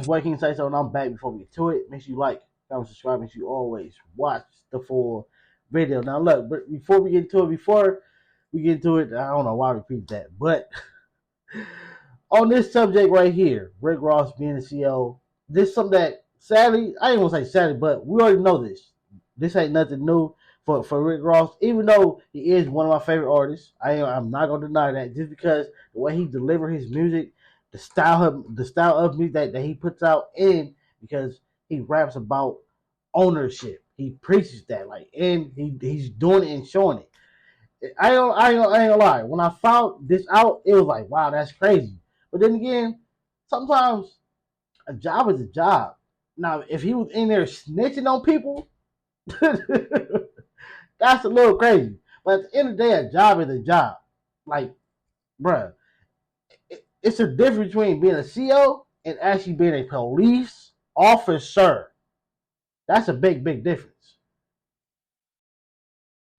your boy King Say So, and I'm back. Before we get to it, make sure you like, comment, subscribe, make sure you always watch the full video. Now, look, but before we get into it, I don't know why I repeat that, but on this subject right here, Rick Ross being the CEO, this is something that sadly, I ain't gonna say sadly, but we already know this. This ain't nothing new for Rick Ross, even though he is one of my favorite artists. I'm not gonna deny that, just because the way he delivered his music, the style of music that he puts out in, because he raps about ownership. He preaches that, and he's doing it and showing it. I ain't gonna lie. When I found this out, it was like, wow, that's crazy. But then again, sometimes a job is a job. Now, if he was in there snitching on people, that's a little crazy. But at the end of the day, a job is a job. Like, bruh, it's a difference between being a CEO and actually being a police officer. That's a big, big difference.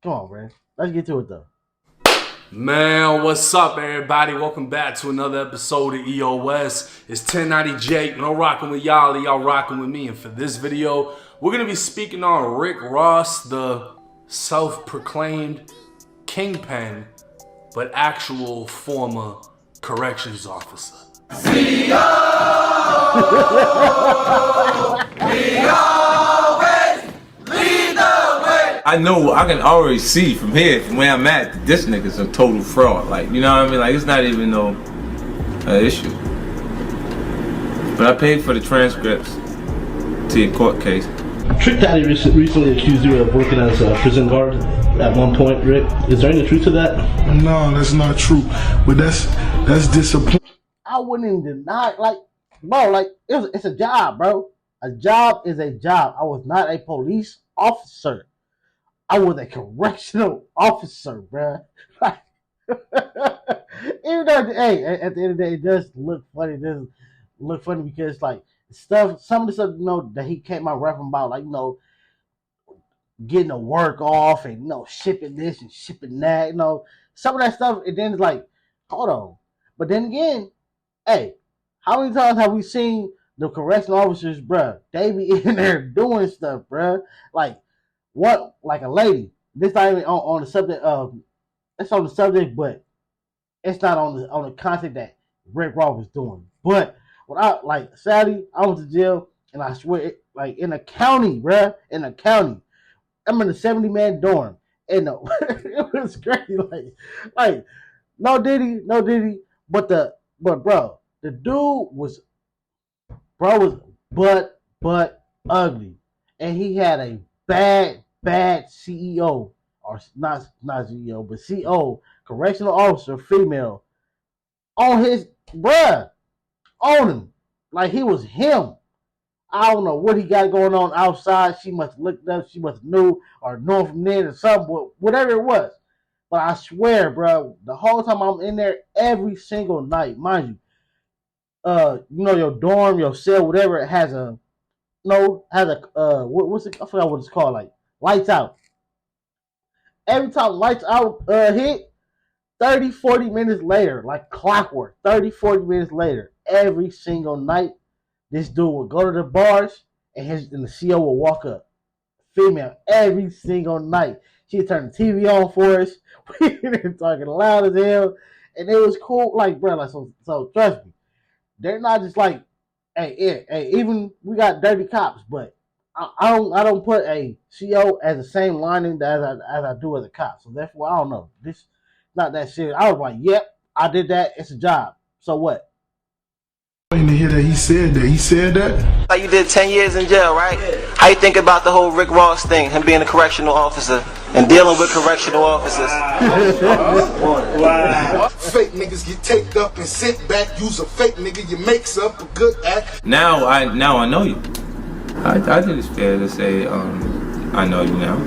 Come on, man. Let's get to it, though. Man, what's up, everybody? Welcome back to another episode of EOS. It's 1090 Jake. No rocking with y'all rocking with me. And for this video, we're going to be speaking on Rick Ross, the self-proclaimed kingpin, but actual former corrections officer. CEO! I know, I can already see from here, from where I'm at, this nigga's a total fraud. Like, you know what I mean? Like, it's not even no issue. But I paid for the transcripts to your court case. Trick Daddy recently accused you of working as a prison guard at one point, Rick. Is there any truth to that? No, that's not true. But that's disappointing. I wouldn't even deny, it's a job, bro. A job is a job. I was not a police officer. I was a correctional officer, bro. Even though, hey, at the end of the day, it does look funny. It does look funny because, some of the stuff, that he came out rapping about, getting the work off and, shipping this and shipping that, some of that stuff, and then it's like, hold on. But then again, hey, how many times have we seen the correctional officers, bruh? They be in there doing stuff, bruh. Like a lady. This not even on the subject of. It's on the subject, but it's not on the content that Rick Ross was doing. But sadly, I went to jail, and I swear, in a county, bruh, in a county, I'm in a 70-man dorm, and it was crazy. No diddy, but bro, the dude was butt ugly, and he had a bad CEO, or not CEO, but CO, correctional officer, female, on him, like he was him. I don't know what he got going on outside. She must have looked up, she must have knew or known from then or something, whatever it was. But I swear, bro, the whole time I'm in there, every single night, mind you, your dorm, your cell, whatever, it has a, what's it? I forgot what it's called, lights out. Every time lights out hit, 30, 40 minutes later, like clockwork, 30, 40 minutes later, every single night, this dude would go to the bars, and the CO would walk up. Female, every single night. She'd turn the TV on for us. We were talking loud as hell, and it was cool. So trust me, they're not just hey, even we got dirty cops, but I don't put a CO as the same lining as I do as a cop. So therefore, I don't know. This not that serious. I was like, yep, I did that. It's a job. So what? To hear that he said that. Like, you did 10 years in jail, right? How you think about the whole Rick Ross thing, him being a correctional officer and dealing with correctional officers? Wow. Fake niggas get taped up and sent back. Use a fake nigga, you makes up a good act. Now I know you. I think it's fair to say, I know you now.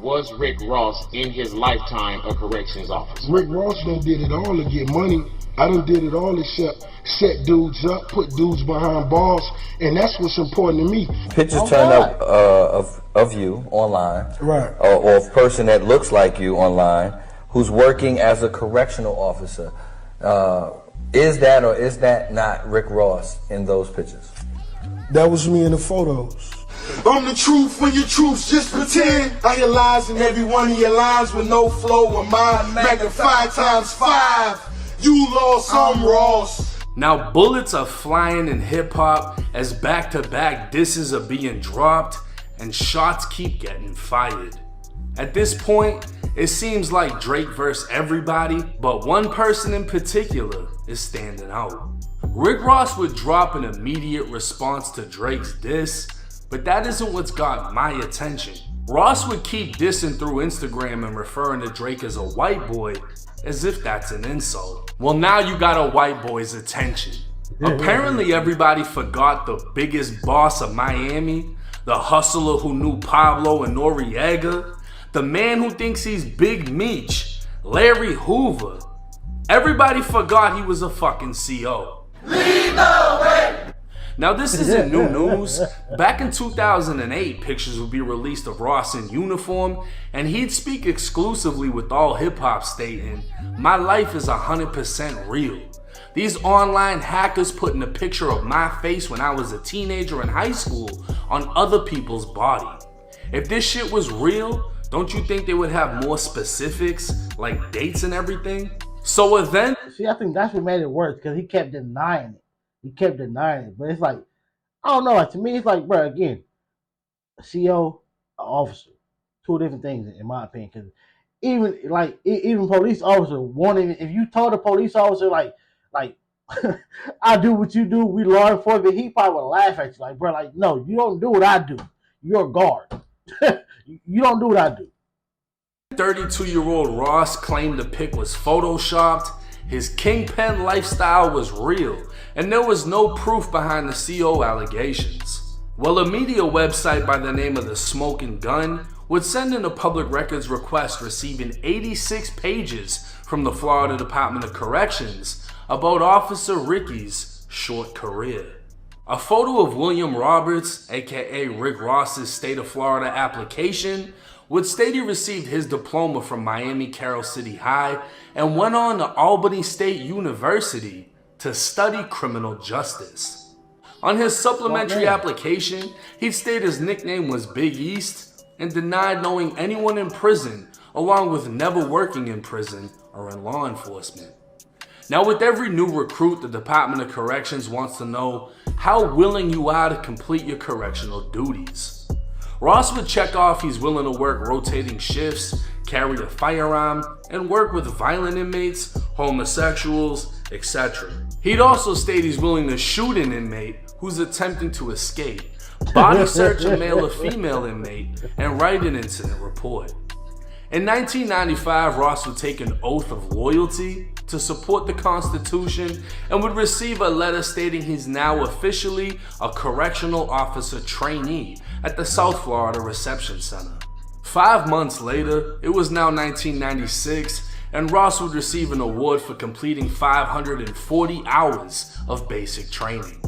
Was Rick Ross in his lifetime a corrections officer? Rick Ross done did it all to get money. I done did it all except set dudes up, put dudes behind bars, and that's what's important to me. Pictures turn up of you online, right? Or a person that looks like you online, who's working as a correctional officer. Is that or is that not Rick Ross in those pictures? That was me in the photos. I'm the truth when your truths just pretend. I hear lies in every one of your lines with no flow or mind. Magnified times 5. You lost, I'm Ross. Now bullets are flying in hip hop as back-to-back disses are being dropped and shots keep getting fired. At this point, it seems like Drake versus everybody, but one person in particular is standing out. Rick Ross would drop an immediate response to Drake's diss, but that isn't what's got my attention. Ross would keep dissing through Instagram and referring to Drake as a white boy as if that's an insult. Well, now you got a white boy's attention. Apparently everybody forgot the biggest boss of Miami, the hustler who knew Pablo and Noriega, the man who thinks he's Big Meech, Larry Hoover. Everybody forgot he was a fucking CO. Lead the way! Now this isn't new news. Back in 2008, pictures would be released of Ross in uniform, and he'd speak exclusively with all hip-hop stating, "My life is 100% real. These online hackers putting a picture of my face when I was a teenager in high school on other people's body. If this shit was real, don't you think they would have more specifics, like dates and everything?" So then, see, I think that's what made it worse, because he kept denying it. He kept denying it. But it's like, I don't know. Like, to me, it's like, bro, again, a CO, an officer, two different things in my opinion. Because even police officer wanting, if you told a police officer like I do what you do, we law enforcement, he probably would laugh at you. Like, bro, like, no, you don't do what I do. You're a guard. You don't do what I do. 32-year-old Ross claimed the pic was photoshopped, his kingpin lifestyle was real, and there was no proof behind the CO allegations. Well, a media website by the name of The Smoking Gun would send in a public records request receiving 86 pages from the Florida Department of Corrections about Officer Ricky's short career. A photo of William Roberts, aka Rick Ross's state of Florida application, would state he received his diploma from Miami Carroll City High and went on to Albany State University to study criminal justice. On his supplementary application, he'd state his nickname was Big East and denied knowing anyone in prison, along with never working in prison or in law enforcement. Now, with every new recruit, the Department of Corrections wants to know how willing you are to complete your correctional duties. Ross would check off he's willing to work rotating shifts, carry a firearm, and work with violent inmates, homosexuals, etc. He'd also state he's willing to shoot an inmate who's attempting to escape, body search a male or female inmate, and write an incident report. In 1995, Ross would take an oath of loyalty to support the Constitution and would receive a letter stating he's now officially a correctional officer trainee at the South Florida Reception Center. 5 months later, it was now 1996, and Ross would receive an award for completing 540 hours of basic training.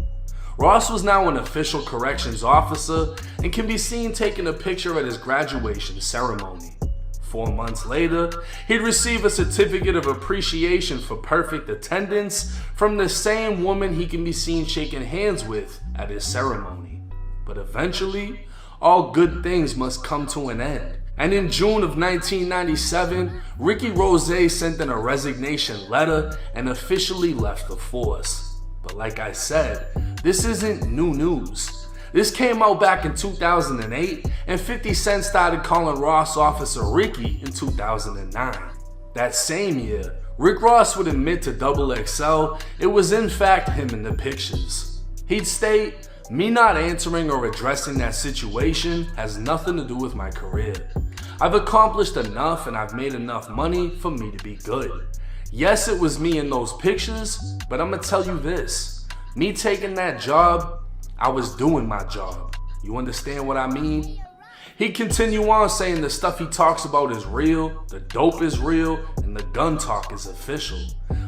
Ross was now an official corrections officer and can be seen taking a picture at his graduation ceremony. 4 months later, he'd receive a certificate of appreciation for perfect attendance from the same woman he can be seen shaking hands with at his ceremony. But eventually, all good things must come to an end. And in June of 1997, Ricky Rose sent in a resignation letter and officially left the force. But like I said, this isn't new news. This came out back in 2008, and 50 Cent started calling Ross Officer Ricky in 2009. That same year, Rick Ross would admit to XXL it was in fact him in the pictures. He'd state, "Me not answering or addressing that situation has nothing to do with my career. I've accomplished enough and I've made enough money for me to be good. Yes, it was me in those pictures, but I'ma tell you this. Me taking that job, I was doing my job. You understand what I mean?" He'd continue on saying the stuff he talks about is real, the dope is real, and the gun talk is official.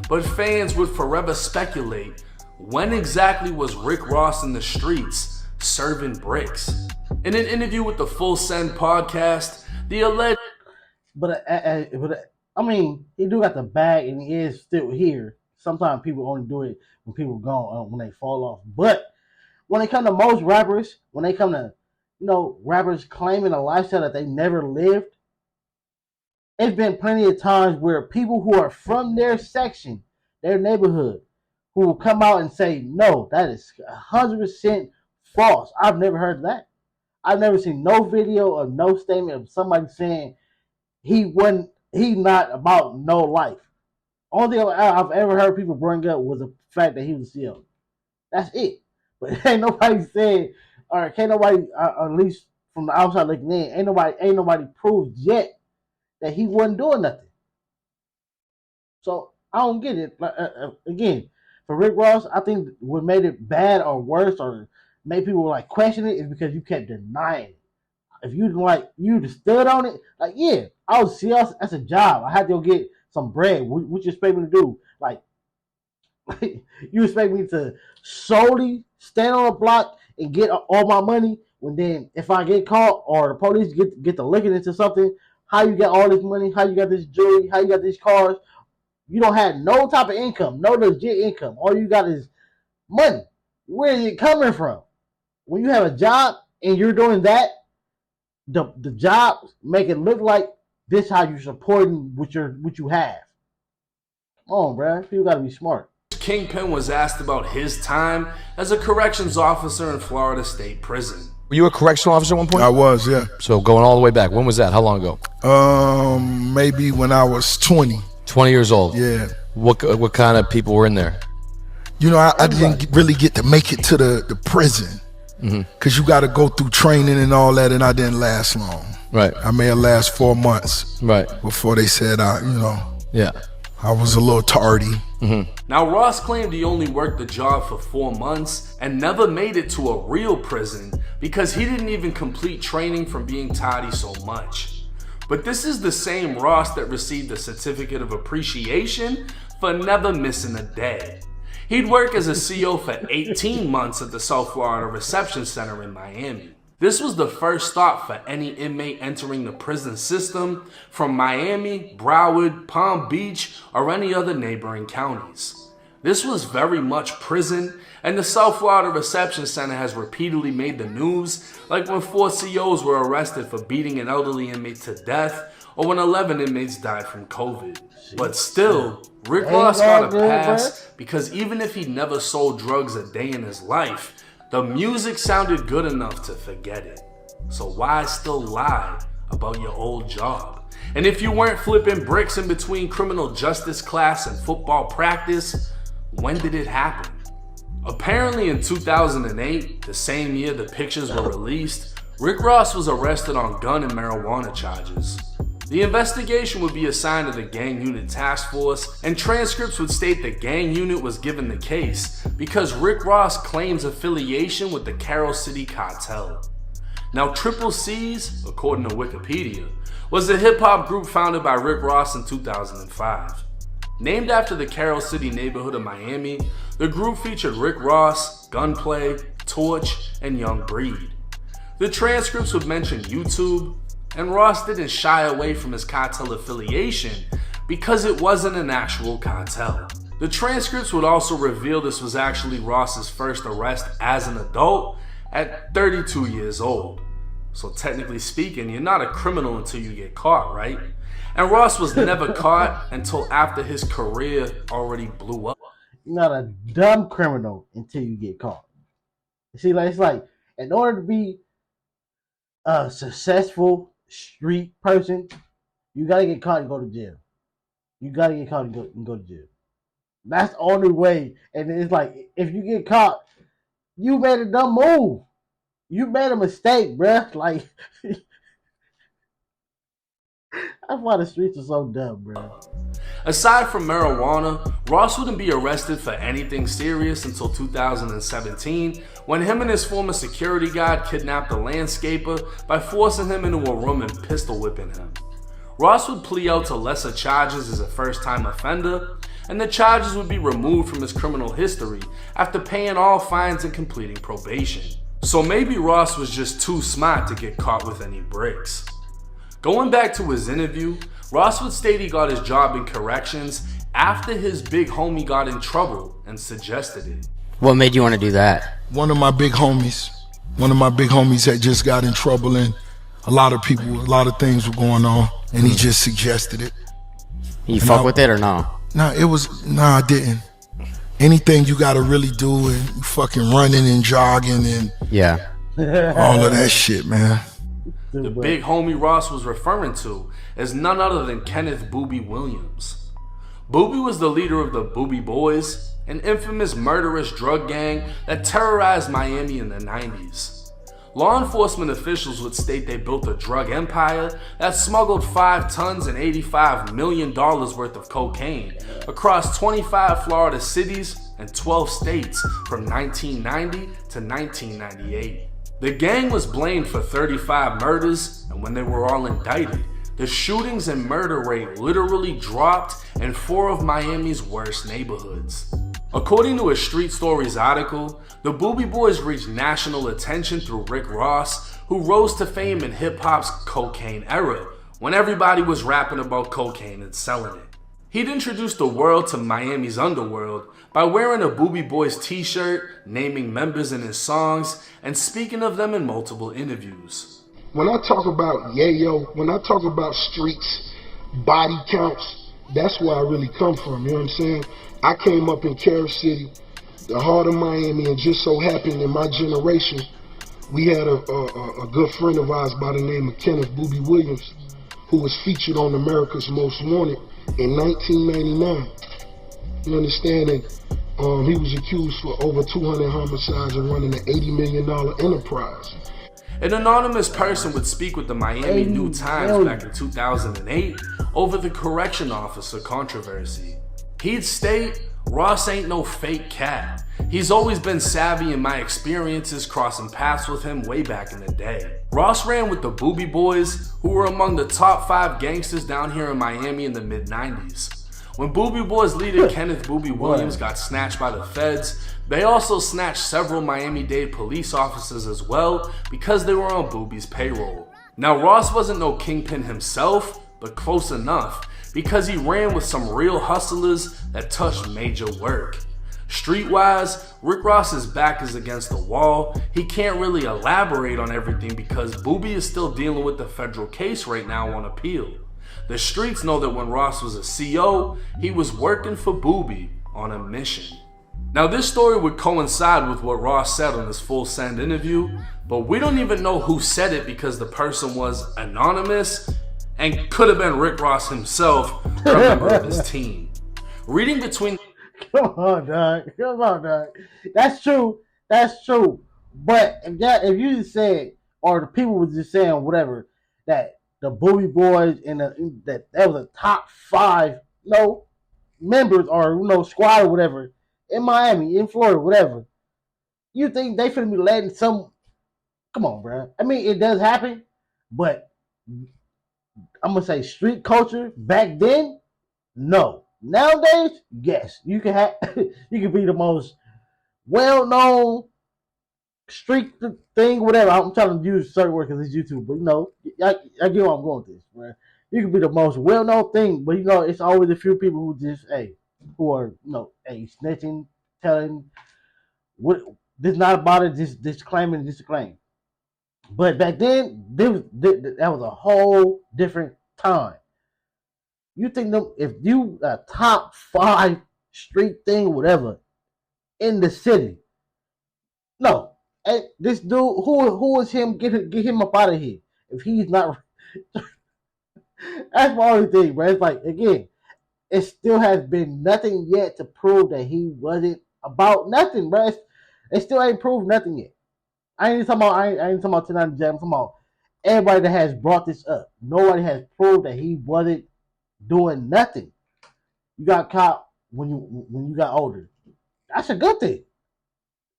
But fans would forever speculate, when exactly was Rick Ross in the streets serving bricks? In an interview with the Full Send podcast, the alleged... But I mean, he do got the bag and he is still here. Sometimes people only do it when people gone, when they fall off. But when it comes to most rappers, when they come to, rappers claiming a lifestyle that they never lived, it's been plenty of times where people who are from their section, their neighborhood, who will come out and say, no, that is 100% false. I've never heard of that. I've never seen no video or no statement of somebody saying he's not about no life. Only thing I've ever heard people bring up was the fact that he was a CEO. That's it. But ain't nobody saying, or can't nobody, at least from the outside looking in, ain't nobody proved yet that he wasn't doing nothing. So I don't get it. Again, for Rick Ross, I think what made it bad or worse or made people like question it is because you kept denying it. If you'd stood on it, like, yeah, I was serious. That's a job. I had to go get some bread. What you expect me to do? Like you expect me to solely stand on a block and get all my money when then if I get caught or the police get to looking into something, how you got all this money, how you got this jewelry, how you got these cars, you don't have no type of income, no legit income. All you got is money. Where is it coming from? When you have a job and you're doing that, the job make it look like this how you're supporting what you have. Come on, bro. People gotta be smart. Kingpin was asked about his time as a corrections officer in Florida State Prison. Were you a correctional officer at one point? I was, yeah. So going all the way back. When was that? How long ago? Maybe when I was 20. 20 years old. Yeah. What kind of people were in there? I didn't really get to make it to the prison. Because you got to go through training and all that, and I didn't last long. Right. I may have lasted 4 months. Right. Before they said, yeah, I was a little tardy. Now, Ross claimed he only worked the job for 4 months and never made it to a real prison because he didn't even complete training from being tardy so much. But this is the same Ross that received a certificate of appreciation for never missing a day. He'd work as a CO for 18 months at the South Florida Reception Center in Miami. This was the first stop for any inmate entering the prison system from Miami, Broward, Palm Beach, or any other neighboring counties. This was very much prison, and the South Florida Reception Center has repeatedly made the news, like when 4 COs were arrested for beating an elderly inmate to death, or when 11 inmates died from COVID. But still, Rick Ross got a pass because even if he never sold drugs a day in his life, the music sounded good enough to forget it. So why still lie about your old job? And if you weren't flipping bricks in between criminal justice class and football practice, when did it happen? Apparently in 2008, the same year the pictures were released, Rick Ross was arrested on gun and marijuana charges. The investigation would be assigned to the Gang Unit Task Force, and transcripts would state the Gang Unit was given the case because Rick Ross claims affiliation with the Carol City Cartel. Now, Triple C's, according to Wikipedia, was a hip-hop group founded by Rick Ross in 2005. Named after the Carol City neighborhood of Miami, the group featured Rick Ross, Gunplay, Torch, and Young Breed. The transcripts would mention YouTube, and Ross didn't shy away from his cartel affiliation because it wasn't an actual cartel. The transcripts would also reveal this was actually Ross's first arrest as an adult at 32 years old. So technically speaking, you're not a criminal until you get caught, right? And Ross was never caught until after his career already blew up. You're not a dumb criminal until you get caught. You see, it's like, in order to be a successful street person, you gotta get caught and go to jail. You gotta get caught and go to jail. That's the only way. And it's like, if you get caught, you made a dumb move. You made a mistake, bruh. Like, that's why the streets are so dumb, bruh. Aside from marijuana, Ross wouldn't be arrested for anything serious until 2017, when him and his former security guard kidnapped a landscaper by forcing him into a room and pistol whipping him. Ross would plea out to lesser charges as a first-time offender, and the charges would be removed from his criminal history after paying all fines and completing probation. So maybe Ross was just too smart to get caught with any bricks. Going back to his interview, Ross would state he got his job in corrections after his big homie got in trouble and suggested it. What made you want to do that? One of my big homies had just got in trouble, and a lot of things were going on, and he just suggested it. You fuck with it or no? I didn't. Anything you gotta really do, and you fucking running and jogging and all of that shit, man. The big homie Ross was referring to is none other than Kenneth Boobie Williams. Boobie was the leader of the Boobie Boys, an infamous murderous drug gang that terrorized Miami in the 90s. Law enforcement officials would state they built a drug empire that smuggled 5 tons and $85 million worth of cocaine across 25 Florida cities and 12 states from 1990 to 1998. The gang was blamed for 35 murders, and when they were all indicted, the shootings and murder rate literally dropped in 4 of Miami's worst neighborhoods. According to a Street Stories article, the Boobie Boys reached national attention through Rick Ross, who rose to fame in hip-hop's cocaine era, when everybody was rapping about cocaine and selling it. He'd introduced the world to Miami's underworld by wearing a Boobie Boys t-shirt, naming members in his songs, and speaking of them in multiple interviews. When I talk about yayo, when I talk about streets, body counts, that's where I really come from, you know what I'm saying? I came up in Carol City, the heart of Miami, and just so happened in my generation, we had a good friend of ours by the name of Kenneth Boobie Williams, who was featured on America's Most Wanted in 1999. You understand? And he was accused for over 200 homicides and running an $80 million enterprise. An anonymous person would speak with the Miami New Times back in 2008 over the correction officer controversy. He'd state, "Ross ain't no fake cat. He's always been savvy in my experiences crossing paths with him way back in the day." Ross ran with the Boobie Boys, who were among the top 5 gangsters down here in Miami in the mid-90s. When Boobie Boys leader Kenneth Boobie Williams got snatched by the feds, they also snatched several Miami-Dade police officers as well because they were on Boobie's payroll. Now Ross wasn't no kingpin himself, but close enough, because he ran with some real hustlers that touched major work. Streetwise, Rick Ross's back is against the wall. He can't really elaborate on everything because Boobie is still dealing with the federal case right now on appeal. The streets know that when Ross was a CO, he was working for Boobie on a mission. Now this story would coincide with what Ross said on his Full Send interview, but we don't even know who said it because the person was anonymous and could have been Rick Ross himself, or a member of his team. Reading between... Come on, dog. That's true. But if you just said, or the people were just saying whatever, that the Boobie Boys and that was a top 5 members or squad or whatever in Miami, in Florida, whatever. You think they finna be letting some? Come on, bro. I mean, it does happen, but I'm gonna say street culture back then, no. Nowadays, yes, you can have you can be the most well-known street thing, whatever. I'm trying to use certain words because it's YouTube, but I get where I'm going with this, man. You can be the most well-known thing, but it's always a few people who just who are snitching, telling what this not about it, just claiming this claim. But back then, that was a whole different time. You think if you a top 5 street thing, whatever, in the city, no. Hey, this dude, who is him? Get him up out of here. If he's not, that's my only thing, bro. It's like, again, it still has been nothing yet to prove that he wasn't about nothing, bro. It still ain't proved nothing yet. I ain't talking about tonight, I'm talking about everybody that has brought this up. Nobody has proved that he wasn't doing nothing. You got caught when you got older. That's a good thing.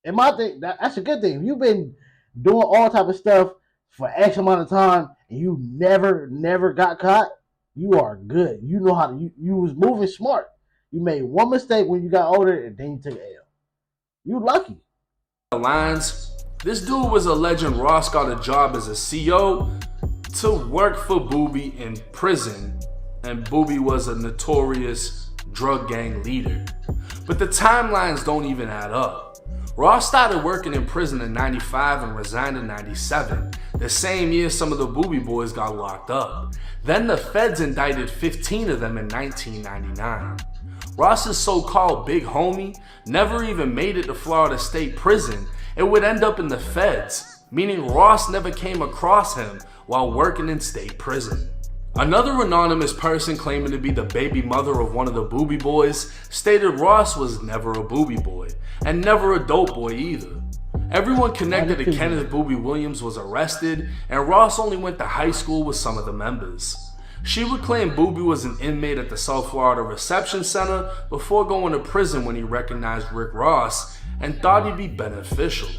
In my thing, that's a good thing. If you've been doing all type of stuff for X amount of time and you never got caught, you are good. You know how to. You was moving smart. You made one mistake when you got older and then you took an L. You lucky. Lines. This dude was alleging Ross got a job as a CO to work for Boobie in prison, and Boobie was a notorious drug gang leader. But the timelines don't even add up. Ross started working in prison in 95 and resigned in 97, the same year some of the Booby Boys got locked up. Then the feds indicted 15 of them in 1999. Ross's so-called big homie never even made it to Florida State Prison and would end up in the feds, meaning Ross never came across him while working in state prison. Another anonymous person claiming to be the baby mother of one of the Booby Boys stated Ross was never a Booby Boy, and never a dope boy either. Everyone connected to Kenneth Booby Williams was arrested, and Ross only went to high school with some of the members. She would claim Booby was an inmate at the South Florida Reception Center before going to prison when he recognized Rick Ross and thought he'd be beneficial.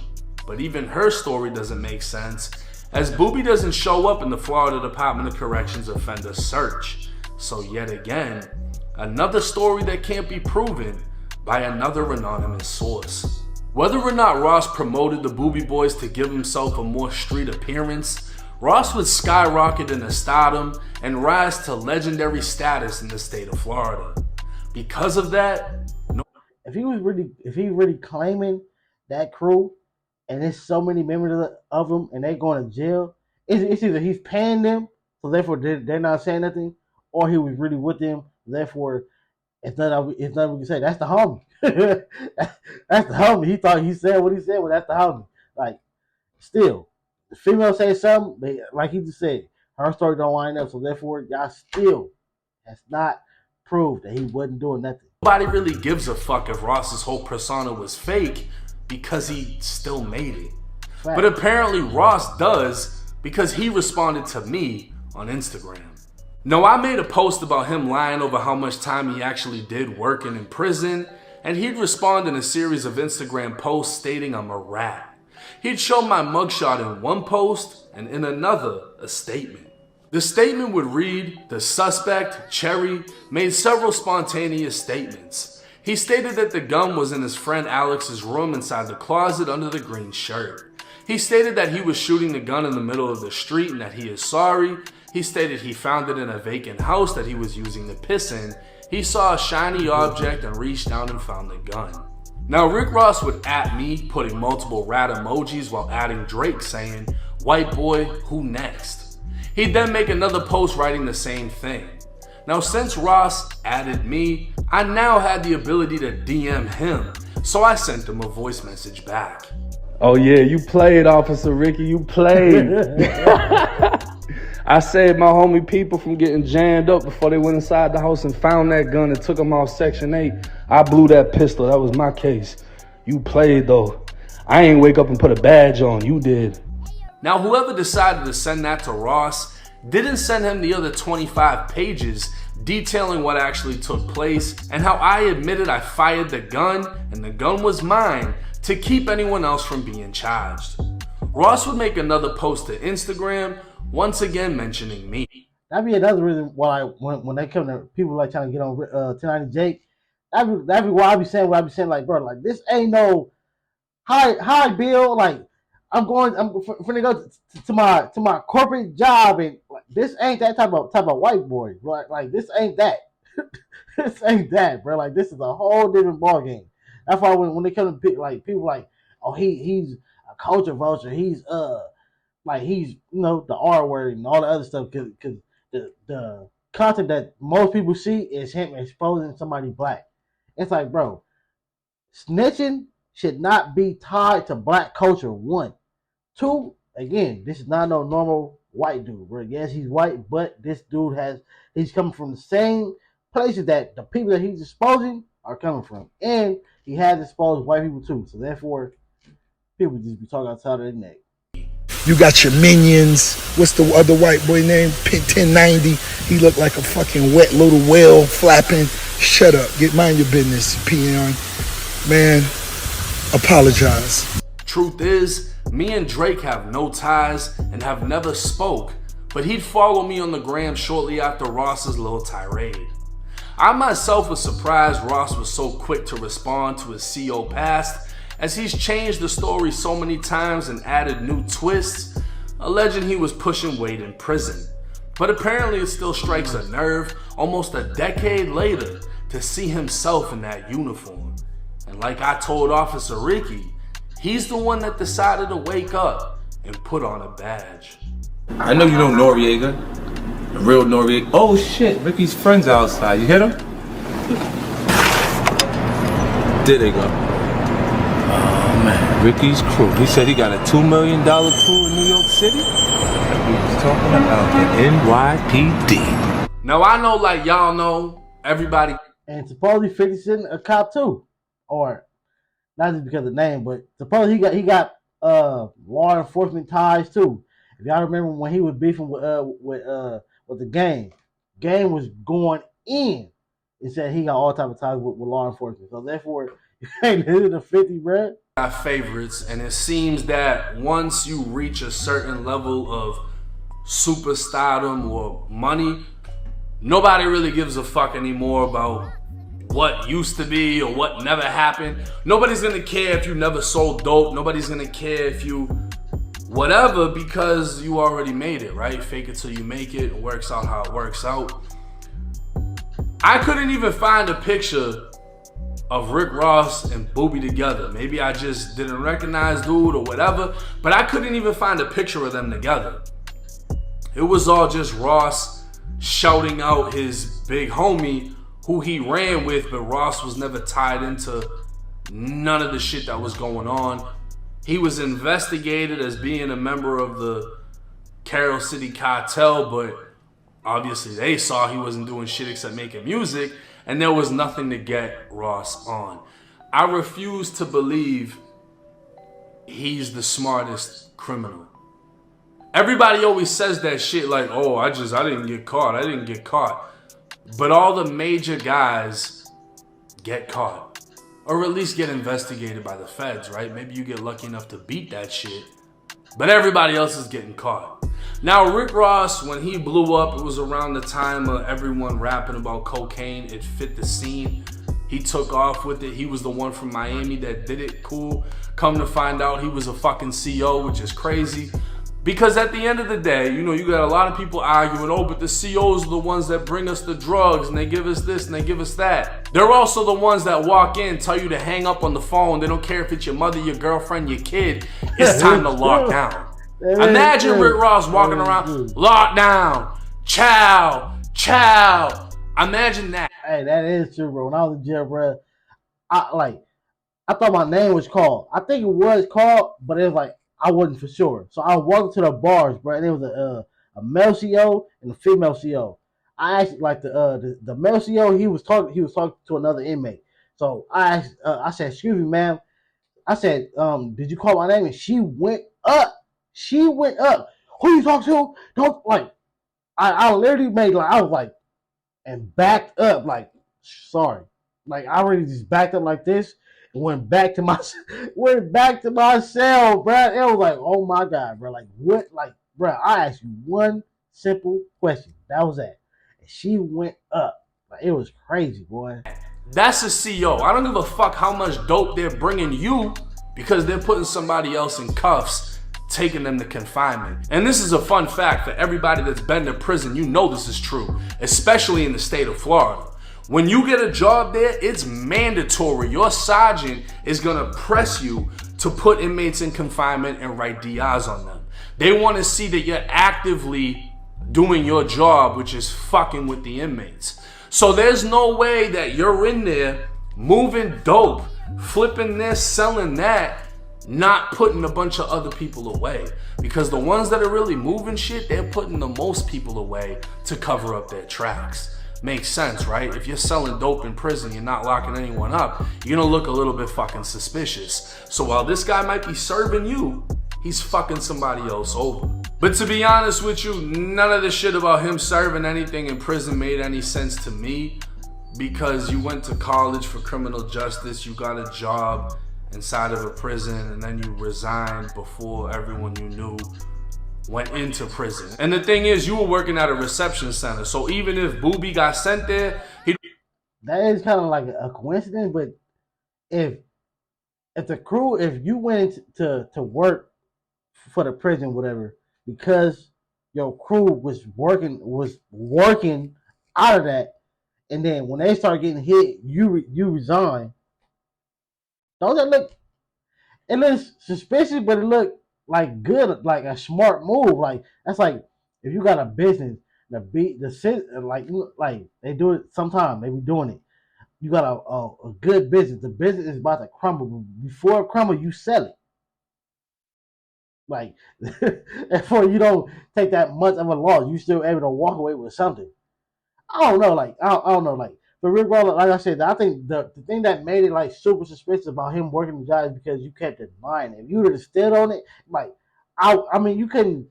But even her story doesn't make sense, as Booby doesn't show up in the Florida Department of Corrections offender search. So yet again, another story that can't be proven by another anonymous source. Whether or not Ross promoted the Booby Boys to give himself a more street appearance, Ross would skyrocket into stardom and rise to legendary status in the state of Florida. Because of that, if he really claiming that crew, and there's so many members of them, and they're going to jail, it's either he's paying them, so therefore they're not saying nothing, or he was really with them, therefore it's nothing we can say. That's the homie. That's the homie. He thought he said what he said, well, that's the homie. Like, still, the female say something, but like he just said, her story don't wind up, so therefore y'all still has not proved that he wasn't doing nothing. Nobody really gives a fuck if Ross's whole persona was fake, because he still made it. Right. But apparently Ross does, because he responded to me on Instagram. Now, I made a post about him lying over how much time he actually did working in prison, and he'd respond in a series of Instagram posts stating I'm a rat. He'd show my mugshot in one post, and in another, a statement. The statement would read, the suspect, Cherry, made several spontaneous statements. He stated that the gun was in his friend Alex's room inside the closet under the green shirt. He stated that he was shooting the gun in the middle of the street and that he is sorry. He stated he found it in a vacant house that he was using to piss in. He saw a shiny object and reached down and found the gun. Now, Rick Ross would at me, putting multiple rat emojis while adding Drake saying, "White boy, who next?" He'd then make another post writing the same thing. Now, since Ross added me, I now had the ability to DM him, so I sent him a voice message back. Oh yeah, you played, Officer Ricky, you played. I saved my homie people from getting jammed up before they went inside the house and found that gun and took them off Section 8. I blew that pistol, that was my case. You played though. I ain't wake up and put a badge on, you did. Now, whoever decided to send that to Ross didn't send him the other 25 pages detailing what actually took place and how I admitted I fired the gun and the gun was mine to keep anyone else from being charged. Ross would make another post to Instagram, once again mentioning me. That'd be another reason why when they come to people like trying to get on 1090 Jake, that'd be why I be saying what I be saying, like, bro, like, this ain't no hi Bill, like, I'm finna go to my corporate job, and like, this ain't that type of white boy, right? Like, this ain't that. This ain't that, bro. Like, this is a whole different ball game. That's why when they come to like people like, oh, he's a culture vulture, he's like, he's, you know, the R word and all the other stuff, because the content that most people see is him exposing somebody black. It's like, bro, snitching should not be tied to black culture, 1. 2, again, this is not no normal white dude, bro. Yes, he's white, but this dude he's coming from the same places that the people that he's exposing are coming from. And he has exposed white people too. So therefore, people just be talking outside of their neck. You got your minions. What's the other white boy name? 1090. He looked like a fucking wet little whale flapping. Shut up. Mind your business, peon. Man, apologize. Truth is, me and Drake have no ties and have never spoke, but he'd follow me on the gram shortly after Ross's little tirade. I myself was surprised Ross was so quick to respond to his CO past, as he's changed the story so many times and added new twists, alleging he was pushing weight in prison. But apparently it still strikes a nerve almost a decade later to see himself in that uniform. And like I told Officer Ricky, He's the one that decided to wake up and put on a badge. I know you know Noriega. The real Noriega. Oh shit, Ricky's friends outside. You hit him? There they go. Oh man, Ricky's crew. He said he got a $2 million crew in New York City. We was talking about the NYPD. Now I know, like y'all know, everybody. And supposedly 50 Cent a cop too, or not just because of the name, but supposedly he got law enforcement ties too. If y'all remember when he was beefing with the Game was going in and said he got all type of ties with law enforcement. So therefore, you ain't listening to 50, bro. Got favorites, and it seems that once you reach a certain level of superstardom or money, nobody really gives a fuck anymore about what used to be or what never happened. Nobody's gonna care if you never sold dope. Nobody's gonna care if you whatever, because you already made it, right? Fake it till you make it. It works out how it works out. I couldn't even find a picture of Rick Ross and Booby together. Maybe I just didn't recognize dude or whatever, but I couldn't even find a picture of them together. It was all just Ross shouting out his big homie who he ran with, but Ross was never tied into none of the shit that was going on. He was investigated as being a member of the Carol City Cartel, but obviously they saw he wasn't doing shit except making music, and there was nothing to get Ross on. I refuse to believe he's the smartest criminal. Everybody always says that shit like, oh, I didn't get caught. But all the major guys get caught. Or at least get investigated by the feds, right? Maybe you get lucky enough to beat that shit. But everybody else is getting caught. Now, Rick Ross, when he blew up, it was around the time of everyone rapping about cocaine. It fit the scene. He took off with it. He was the one from Miami that did it. Cool. Come to find out, he was a fucking CO, which is crazy. Because at the end of the day, you know, you got a lot of people arguing, oh, but the COs are the ones that bring us the drugs and they give us this and they give us that. They're also the ones that walk in, tell you to hang up on the phone. They don't care if it's your mother, your girlfriend, your kid. It's time to lock down. Imagine Rick Ross walking around, lock down, chow. Imagine that. Hey, that is true, bro. When I was in jail, bro, I thought my name was called. I think it was called, but it was like, I wasn't for sure. So I walked to the bars, bro, and there was a male CO and a female CO. I asked, like, the male CO, he was talking to another inmate. So I asked, I said, excuse me, ma'am. I said, did you call my name? And she went up. Who you talking to? Don't, like, I literally made, like, I was like, and backed up, like, sorry. Like, I already just backed up like this. Went back to my cell, bro. It was like, oh my God, bro. Like, what? Like, bro, I asked you one simple question. That was it. And she went up. Like, it was crazy, boy. That's a CO. I don't give a fuck how much dope they're bringing you, because they're putting somebody else in cuffs, taking them to confinement. And this is a fun fact for everybody that's been to prison. You know this is true, especially in the state of Florida. When you get a job there, it's mandatory. Your sergeant is gonna press you to put inmates in confinement and write DIs on them. They wanna see that you're actively doing your job, which is fucking with the inmates. So there's no way that you're in there moving dope, flipping this, selling that, not putting a bunch of other people away. Because the ones that are really moving shit, they're putting the most people away to cover up their tracks. Makes sense, right? If you're selling dope in prison, you're not locking anyone up, you're gonna look a little bit fucking suspicious. So while this guy might be serving you, he's fucking somebody else over. But to be honest with you, none of the shit about him serving anything in prison made any sense to me, because you went to college for criminal justice, you got a job inside of a prison, and then you resigned before everyone you knew went into prison. And the thing is, you were working at a reception center, so even if Booby got sent there, that is kind of like a coincidence. But if the crew, if you went to work for the prison, whatever, because your crew was working out of that, and then when they start getting hit, you resign. Don't that look? it looks suspicious, but it looked like good, like a smart move. Like that's like if you got a business, like they do it sometimes. They be doing it. You got a good business. The business is about to crumble. Before it crumble, you sell it. Like, before you don't take that much of a loss, you still able to walk away with something. I don't know. Like, I don't know. Like, but Rick Ross, like I said, I think the thing that made it like super suspicious about him working the job is because you kept denying it. If you would have stood on it, like, I mean, you couldn't.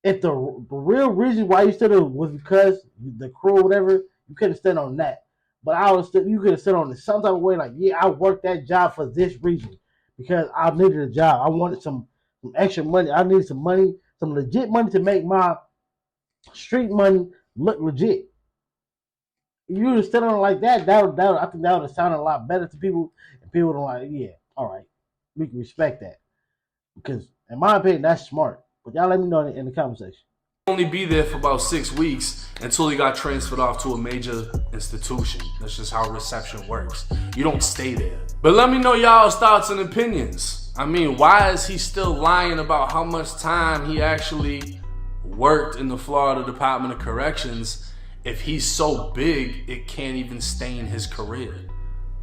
If the real reason why you stood on it was because the crew or whatever, you couldn't stand on that. But you could have stood on it some type of way, like, yeah, I worked that job for this reason because I needed a job. I wanted some extra money. I needed some money, some legit money to make my street money look legit. If you would have stood on it like that, I think that would have sounded a lot better to people, and people would have like, yeah, all right, we can respect that because, in my opinion, that's smart. But y'all let me know in the comment section. Only be there for about 6 weeks until he got transferred off to a major institution. That's just how reception works. You don't stay there. But let me know y'all's thoughts and opinions. I mean, why is he still lying about how much time he actually worked in the Florida Department of Corrections if he's so big it can't even stain his career?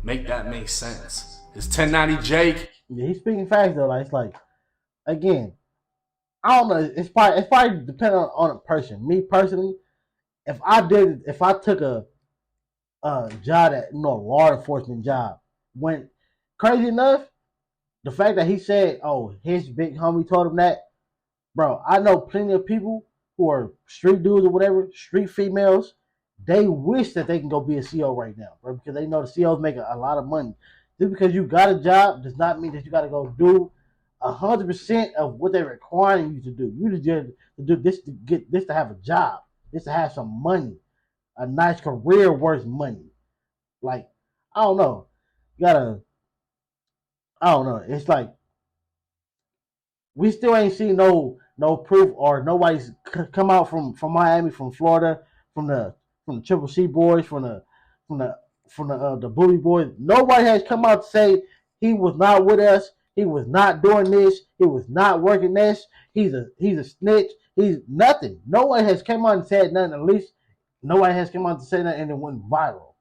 Make that make sense. It's 1090 Jake. Yeah, he's speaking facts though. Like, it's like, again, I don't know. It's probably depending on a person. Me personally, if I took a job that law enforcement job, when crazy enough, the fact that he said, "Oh, his big homie told him that," bro. I know plenty of people who are street dudes or whatever, street females. They wish that they can go be a CO right now, bro, because they know the COs make a lot of money. Just because you got a job does not mean that you got to go do 100% of what they're requiring you to do. You just to do this to get this to have a job, this to have some money, a nice career worth money. Like, I don't know. I don't know. It's like we still ain't seen no proof or nobody's come out from Miami, from Florida, from the Triple C boys, from the Booty boys. Nobody has come out to say he was not with us. He was not doing this. He was not working this. He's a snitch. He's nothing. Nobody has come out and said nothing. At least nobody has come out to say that, and it went viral.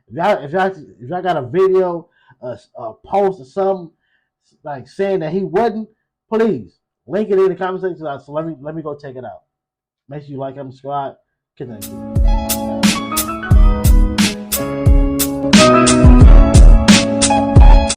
If y'all got a video, a post or something like saying that he wasn't, please link it in the comment section. So let me go check it out. Make sure you like and subscribe. Continue.